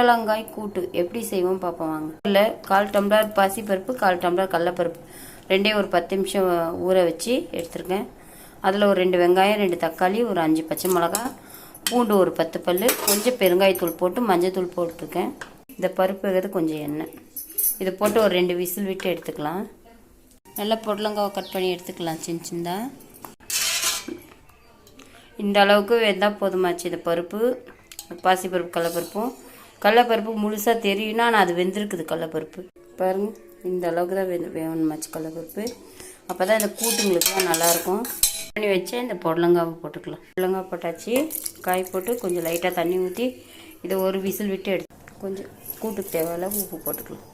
புடலங்காய் கூட்டு எப்படி செய்வோம் பார்ப்போம் வாங்க. இல்லை 1/4 டம்ளர் பாசிப்பருப்பு, 1/4 டம்ளர் கடலப்பருப்பு ரெண்டையும் ஒரு 10 நிமிஷம் ஊற வச்சு எடுத்துருக்கேன். அதில் ஒரு 2 வெங்காயம், 2 தக்காளி, ஒரு 5 பச்சை மிளகா, பூண்டு ஒரு 10 பல், கொஞ்சம் பெருங்காயத்தூள் போட்டு மஞ்சத்தூள் போட்டிருக்கேன். இந்த பருப்பு வேகிறது கொஞ்சம் எண்ணெய் இதை போட்டு ஒரு 2 விசில் விட்டு எடுத்துக்கலாம். நல்லா புடலங்காவை கட் பண்ணி எடுத்துக்கலாம் சின்ன சின்னதாக. இந்த அளவுக்கு வெந்தால் போதுமாச்சு. இந்த பருப்பு பாசிப்பருப்பு கடலப்பருப்பு முழுசாக தெரியும்னா ஆனால் அது வெந்திருக்குது. கடலப்பருப்பு பாருங்கள், இந்த அளவுக்கு தான் வேணுமாச்சு கடலப்பருப்பு. அப்போ தான் இந்த கூட்டுங்களுக்குலாம் நல்லாயிருக்கும். பண்ணி வச்சு இந்த புடலங்காவை போட்டுக்கலாம். புடலங்காய் போட்டாச்சு. காய் போட்டு கொஞ்சம் லைட்டாக தண்ணி ஊற்றி இதை ஒரு விசில் விட்டு எடுத்து கொஞ்சம் கூட்டுக்கு தேவையில்ல உப்பு போட்டுக்கலாம்.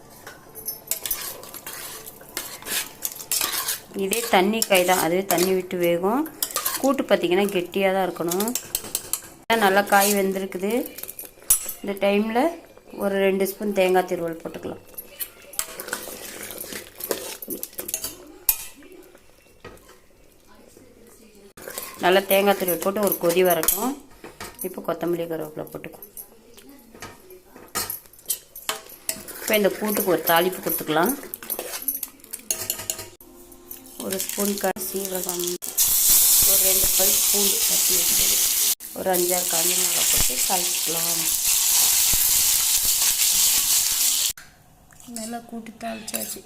இதே தண்ணி காய் தான், அதுவே தண்ணி விட்டு வேகும். கூட்டு பார்த்திங்கன்னா கெட்டியாக தான் இருக்கணும். நல்லா காய் வெந்திருக்குது. இந்த டைமில் ஒரு 2 ஸ்பூன் தேங்காய் திருவல் போட்டுக்கலாம். நல்லா தேங்காய் திருவல் போட்டு ஒரு கொதி வரட்டும். இப்போ கொத்தமல்லி கருவேப்பிலை போட்டுக்கலாம். இப்போ இந்த கூட்டுக்கு ஒரு தாளிப்பு கொடுத்துக்கலாம். ஒரு ஸ்பூன் சீரகம், ஒரு 2 பல் பூண்டு தட்டி வச்சது, ஒரு 5-6 காஞ்ச மிளகாய் போட்டு தாளிச்சிக்கலாம். நல்லா கூட்டு தாளிச்சாச்சு.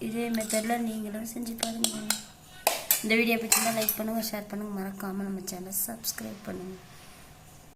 இதே மெத்தடில் நீங்களும் செஞ்சு பாருங்கள். இந்த வீடியோ பிடிச்சிருந்தா லைக் பண்ணுங்கள், ஷேர் பண்ணுங்கள், மறக்காமல் நம்ம சேனலை சப்ஸ்கிரைப் பண்ணுங்கள்.